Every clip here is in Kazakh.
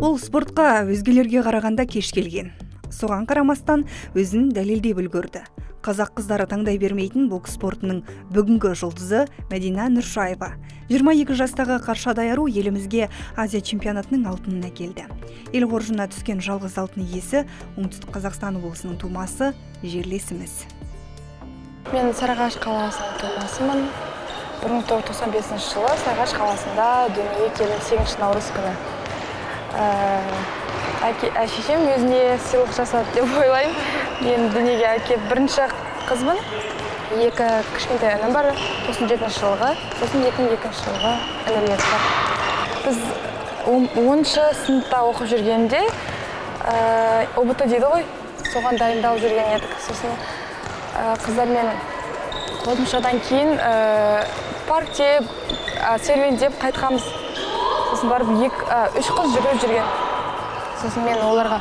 Ол спортқа өзгелерге қарағанда кеш келген. Соған қарамастан өзін дәлелдеп үлгерді. Қазақ қыздары таңдай бермейтін бокс спортының бүгінгі жұлдызы Мәдина Нұршаева. 22 жастағы Қаршадай ару елімізге Азия чемпионатының алтынын әкелді. Ел қоржынына түскен жалғыз алтын иесі Оңтүстік Қазақстан облысының тумасы, жерлесіміз. Мен Сарыағаш қаласының тумасымын. 1995 жылы Сарыағаш қаласында дүниеге келдім 8 наурыз күні. Шешем өзіне сыйлық жасады деп ойлаймын. Мен дүниеге әкеліп бірінші қызбын. 2 кішкентай інім бар. 97 жылғы, сосын 2002 жылғы інілер бар. Біз 10-шы сыныпта оқып жүргенде ОБТ дейді ғой, соған дайындалып жүрген едік. Сосын қыздармен қосымшадан кейін паркте серуендеп қайтқанбыз. Сосын барып 3 қыз жүгіріп жүрген. Сосын мен оларға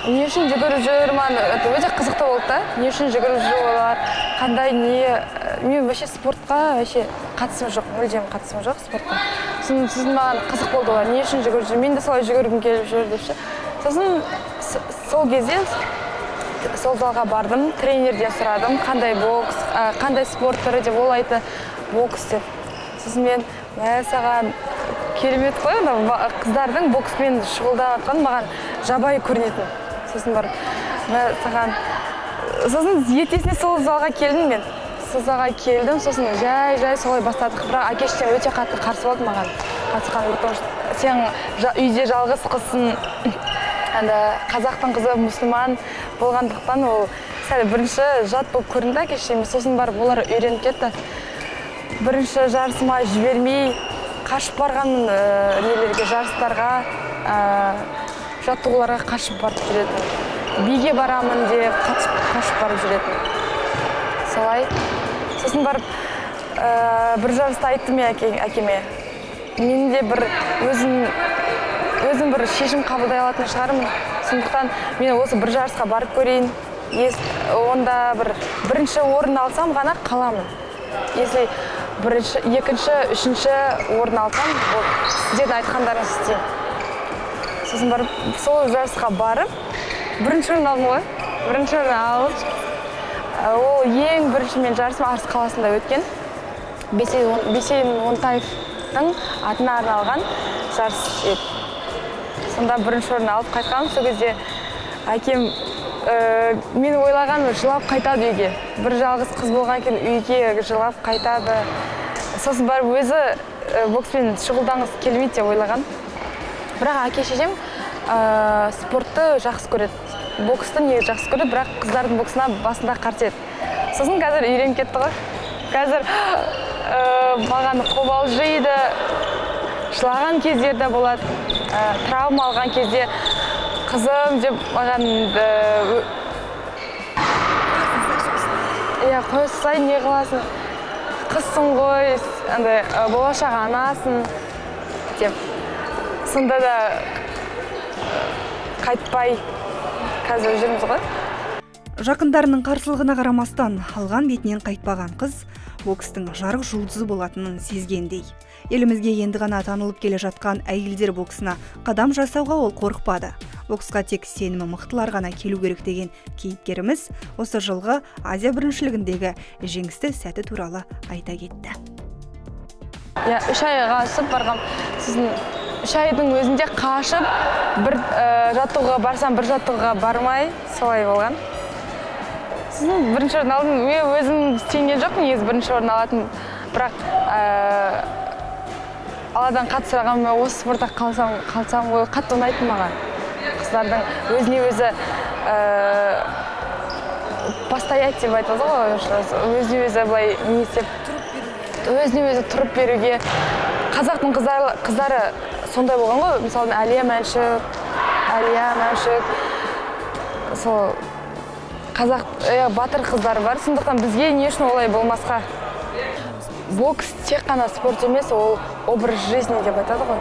не үшін жүгіріп жүрмін, өте қызықты болды да. Не үшін жүгіріп жүр олар, қандай не, мен вообще спортқа қатысым жоқ, мүлдем қатысым жоқ спортқа. Сосын маған қызық болды олар, не үшін жүгіріп жүр, мен де солай жүгіргім келіп жүр депші. Сосын сол кезде сол залға бардым, тренерден сұрадым, қандай бокс, қандай спорт түрі деп, ол айтты бокс деп. Сосын мен саған керемет қой, қыздардың бокспен шұғылдаватқан маған жабайы көрінетін. Сосын бар, саған, сосын ертесіне сол залға келдім мен. Сол залға келдім, сосын жай солай бастадық. Бірақ әкештен өте қатты қарсы болды маған. Қатысқан, сен үйде жалғыз қызсың, қазақтың қызы мұсылман болғандықтан ол сәл бірінші жат болып көрінді әкештен. Сосын барып олар үйреніп кетті. Бірінші жарысыма жібермей, қашып барғанмын нелерге, жарыстарға, жаттығуларға қашып барып жүретін. Биге барамын деп қашып барып жүретін. Солай. Сосын барып бір жарыста айттым әкеме. Мен де бір өзім бір шешім қабылдай алатын шығармын. Сондықтан мен осы бір жарысқа барып көрейін. Онда бірінші орын алсам ғана қаламын. Если екінші, үшінші орын алсам, сіздердің айтқандарыңыз істеймін. Сосын барып, сол жарысқа барып, бірінші орын алдым ғой. Бірінші орын алып, ол ең бірінші мен жарысым Арыс қаласында өткен. Бейсейін Онтаевтың атына арналған жарыс еді. Сонда бірінші орын алып қайтқаным, сол кезде әкем мен ойлаған жылап қайтады үйге. Бір жалғыз қыз болған екен үйге жылап қайтады. Сосын барып өзі бокспен шұғылдаңыз келмейді деп ойлаған. Бірақ әке шешем спортты жақсы көреді. Боксты не жақсы көреді, бірақ қыздардың боксына басында қарсы еді. Сосын қазір үйреніп кетті ғой. Қазір маған қобалжиды, жылаған кездерде болады, травма алған кезде қызым деп маған қойсай не қыласың, қызсың ғой, болашақ анасың деп. Сонда да қайтпай қазір жүрміз ғой. Жақындарының қарсылығына қарамастан алған бетінен қайтпаған қыз бокстың жарық жұлдызы болатынын сезгендей. Елімізге енді ғана танылып келе жатқан әйелдер боксына қадам жасауға ол қорықпады. Боксқа тек сенімі мықтылар ғана келу керек деген кейіпкеріміз осы жылғы Азия біріншілігіндегі жеңісті сәті туралы айта кетті. 3 айға қашып барғам. Сіздің 3 айдың өзінде қашып, бір жаттығуға барсам, бір жаттығуға бармай, солай болған. Сіздің бірінші орын алдым, мен өзім сенген жоқпын, негізі бірінші орын алатын. Бірақ Алладан қатты сұрағам, осы спортта қалсам ғой, қатты ұнайтын маған. Қыздардың өзіне өзі постоять деп айтады ғой, өзіне өзі былай не істеп, өзіне өзі тұрып беруге. Қазақтың қыздары сондай болған ғой, мысалы Әлия Мәншүк, сол қазақ батыр қыздары бар, сондықтан бізге не үшін олай болмасқа. Бокс тек қана спорт емес, ол образ жизни деп айтады ғой.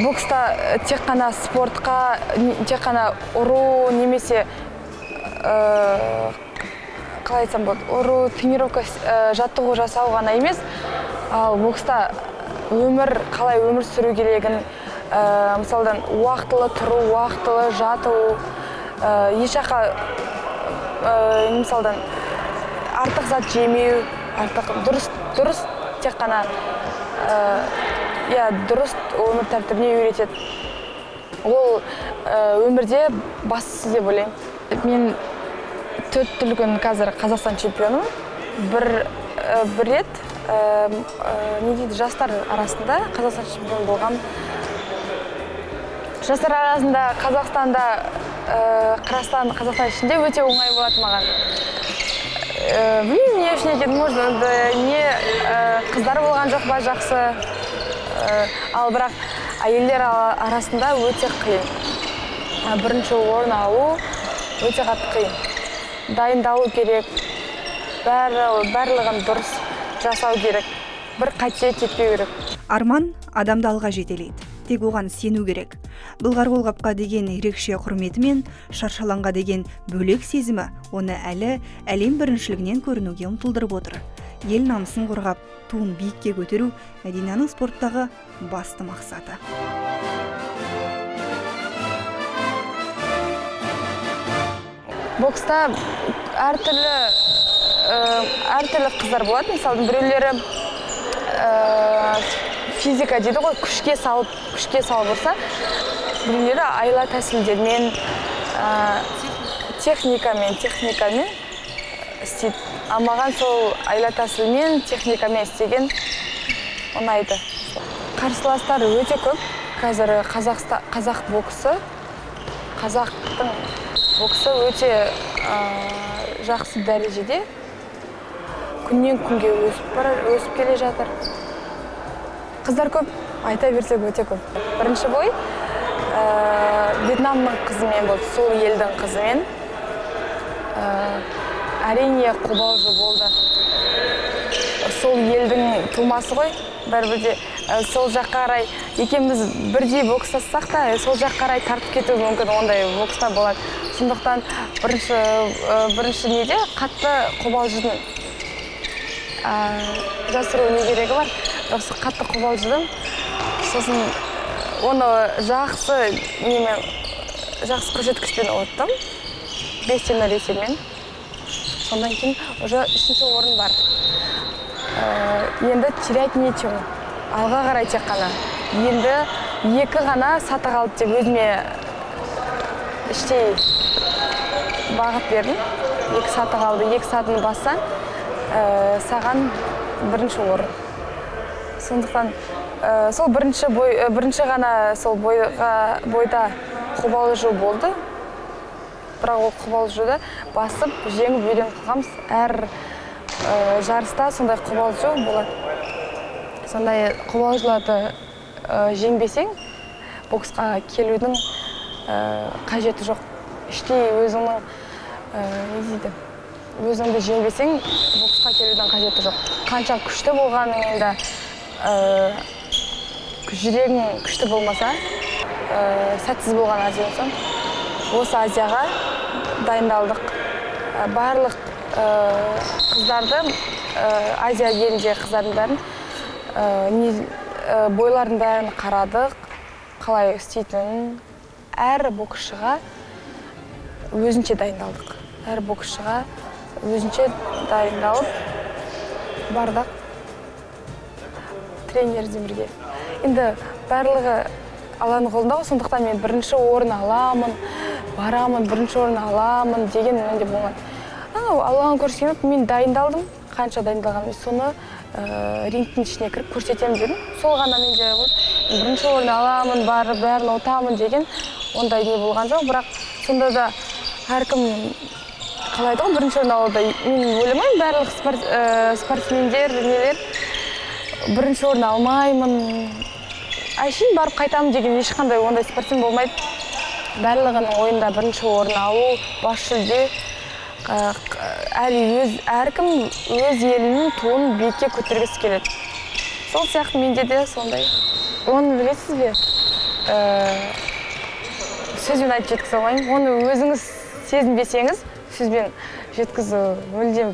Бокста тек қана спортқа, тек қана ұру немесе қалай айтсам болады, ұру, тренировка, жаттығу жасау ғана емес, ал бокста қалай өмір сүру керегін, мысалдан уақытылы тұру, уақытылы жату, ешаққа мысалдан артық зат жемеу, артық дұрыс тек қана дұрыс өмір тәртібіне үйретеді. Ол өмірде бастысы деп ойлаймын. Мен 4 дүркін қазір Қазақстан чемпионымын. Бір рет жастар арасында Қазақстан чемпионы болғам. Жастар арасында Қазақстанда Қазақстан ішінде өте оңай болады маған. Білмеймін, не үшін екен, не қыздар болған жоқ па жақсы, ал бірақ әйелдер арасында өте қиын. Бірінші орын алу өте қатты қиын. Дайындалу керек, барлығын дұрыс жасау керек, бір қате кетпеу керек. Арман адамды алға жетелейді, тек оған сену керек. Былғар қолғапқа деген ерекше құрметі мен шаршаланға деген бөлек сезімі оны әлі әлем біріншілігінен көрінуге ұмтылдырып отыр. Ел намысын қорғап, туын биікке көтеру Мәдинаның спорттағы басты мақсаты. Бокста әртүрлі қыздар болады. Мысалы, біреулері физика дейді ғой, күшке салып ұрса, біреулері айла тәсілдермен, техникамен істейді. Маған сол айла тәсілмен, техникамен істеген ұнайды. Қарсыластар өте көп. Қазір қазақтың боксы өте жақсы дәрежеде. Күннен күнге өсіп келе жатыр. Қыздар көп, айта берсек өте көп. Бірінші бой Вьетнамның қызымен болды, сол елдің қызымен. Әрине қобалжу болды. Сол елдің тумасы ғой, бәрібірде сол жаққа қарай екеуміз бірдей бокстассақ та, сол жаққа қарай тартып кету мүмкін, ондай бокста болады. Сондықтан бірінші неде қатты қобалжыдым. Жасыру не керегі бар, қатты қобалжыдым. Сосын оны жақсы көрсеткішпен ұттым, 5-0 есебімен. Сондан кейін уже 3-ші орын бар. Енді терять нечем, алға қарай тек қана. Енді 2 ғана саты қалды деп өзіме іштей бағыт бердім. 2 саты қалды, 2 сатыны басса, саған 1-ші орын. Сондықтан сол бірінші ғана сол бойда қобалжу болды. Бірақ ол қобалжуды басып, жеңіп үйреніп қалғанбыз. Әр жарыста сондай қобалжу болады. Сондай қобалжуларды жеңбесең, боксқа келудің қажеті жоқ. Іштей өзіңді жеңбесең, боксқа келудің қажеті жоқ. Қанша күшті болғаныңмен да, жүрегің күшті болмаса, сәтсіз болған азиядан соң, осы Азияға дайындалдық. Барлық қыздарды, Азия елінде қыздардың бәрін, бойлардың бәрін қарадық, қалай істейтінін. Әр боксшыға өзінше дайындалдық. Әр боксшыға өзінше дайындалып бардық тренерден бірге. Енді барлығы Алланың қолында ғой, сондықтан мен 1-ші орын аламын, барамын, 1-ші орын аламын деген менде болмады. Алланың көрсетіп, мен дайындалдым, қанша дайындалғанымды, соны рингтің ішіне кіріп көрсетемін дедім. Сол ғана менде 1-ші орын аламын, барып, бәрін ұтамын деген ондай не болған жоқ, бірақ сонда да әркім қалайды ғой 1-ші орын алуда. Мен ойламаймын, барлық спортсмендер, 1-ші орын алмаймын, әшейін барып қайтамын деген ешқандай ондай спортсмен болмайды. Барлығының ойында 1-ші орын алу, бас жүлде. Әркім өз елінің туын биікке көтергісі келеді. Сол сияқты менде де сондай. Оны білесіз бе? Сөзбен айтып жеткізе алмаймын. Оны өзіңіз сезінбесеңіз, сөзбен жеткізу мүлдем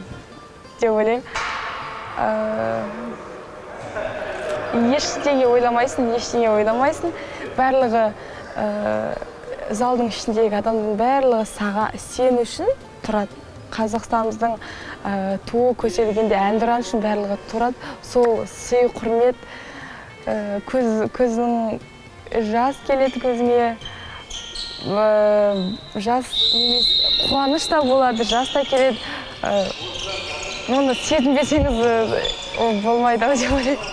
деп ойлаймын. Ештеңе ойламайсың. барлығы залдың ішіндегі адамның барлығы сен үшін тұрады. Қазақстанымыздың туы көтерілгенде әнұран үшін барлығы тұрады. Сол сый құрмет, көзінің жас келеді көзіңе, жас емес, қуаныш та болады, жас та келеді. Оны сезінбесеңіз болмайды деп ойлаймын.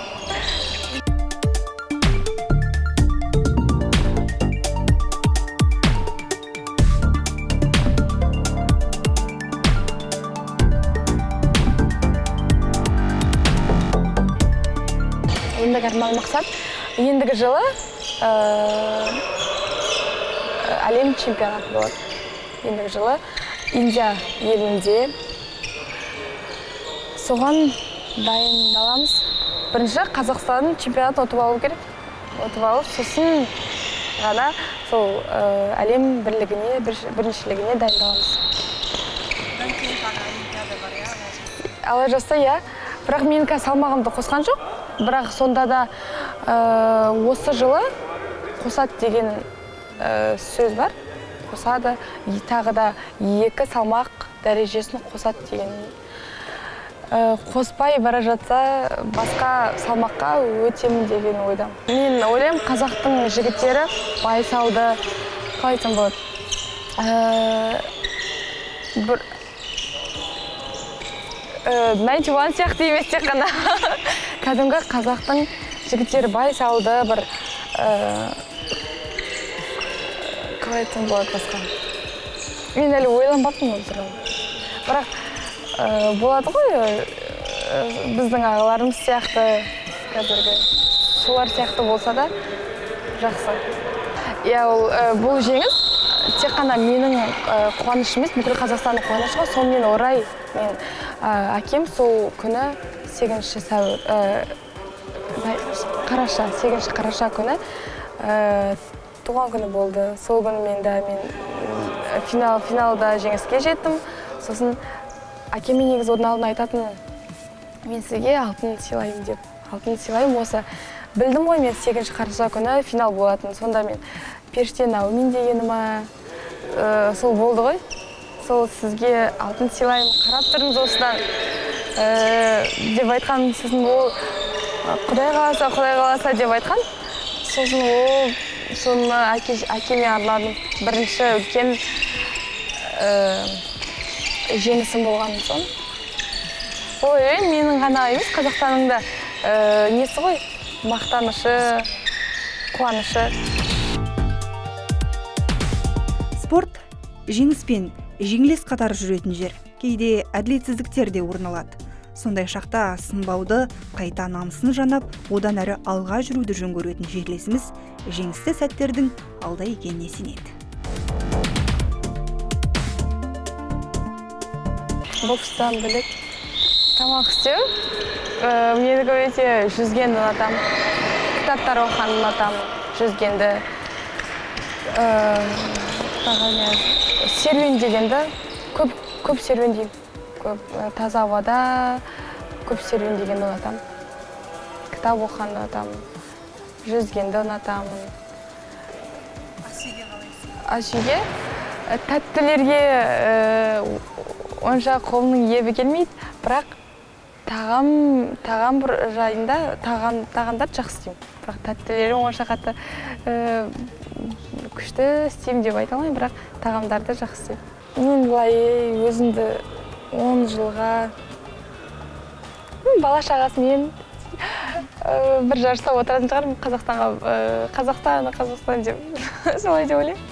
Ендігі арман мақсат, ендігі жылы әлем чемпионаты болады. Ендігі жылы Индия елінде соған дайындаламыз. Бірінші Қазақстанның чемпионатын ұтып алу керек. Ұтып алып, сосын ғана сол әлем бірлігіне, біріншілігіне дайындаламыз. Алла жазса, иә. Бірақ мен салмағымды қосқан жоқ. Бірақ сонда да осы жылы қосады деген сөз бар. Қосады, тағы да 2 салмақ дәрежесін қосады деген. Қоспай бара жатса, басқа салмаққа өтемін деген ойдам. Мен ойлаймын, қазақтың жігіттері байсалды, қалай айтсам болады. Найтиван сияқты емес тек қана. Кәдімгі қазақтың жігіттері байсалды, бір қалай айтсам болады басқа. Мен әлі ойланбаппын ол туралы. Бірақ болады ғой, біздің ағаларымыз сияқты, қазіргі солар сияқты болса да жақсы. Иә, бұл жеңіс тек қана менің қуанышым емес, бүкіл Қазақстанның қуанышы ғой. Сонымен орай мен әкем сол күні 8 қараша күні туған күні болды. Сол күні мен финалда жеңіске жеттім. Сосын әкеме негізі одан алдын айтатын, мен сізге алтын сыйлаймын деп. Алтын сыйлаймын осы. Білдім ғой, мен 8 қараша күні финал болатын. Сонда мен періште Наумин дегеніма сол болды ғой. Сол сізге алтын сыйлаймын, қарап тұрыңыз осыдан деп айтқан. Сосын ол Құдай қаласа деп айтқан. Сосын ол соны әкеме арладым. Бірінші үлкен жеңісім болғанын сон. Ой, менің ғана емес, Қазақстанның да несі ғой, мақтанышы, қуанышы. Спорт жеңіс пен жеңіліс қатар жүретін жер. Кейде әділетсіздіктер де орын алады. Сондай шақта сынбауды, қайта намысын жанап, одан әрі алға жүруді жөн көретін жерлесіміз жеңісті сәттердің алда екеніне сенеді. Бокстан бөлек тамақ істеу. Мені көбейте жүзгенді ұнатамын. Кітаптар оқығанды ұнатамын, жүзгенді. Серуен дегенді көп серуендеймін. Таза ауада көп серуен дегенді ұнатамын. Кітап оқығанды ұнатамын, жүзгенді ұнатамын. Асүйге? Тәттілерге онша қолымның ебі келмейді, бірақ тағам жайында тағамдарды жақсы істеймін. Бірақ тәттілері онша қатты күшті істеймін деп айта алмаймын, бірақ тағамдарды жақсы істеймін. Мен былай өзімді 10 жылға бала шағасымен бір жарыста отыратын шығармын. Қазақстан деп солай деп ойлаймын.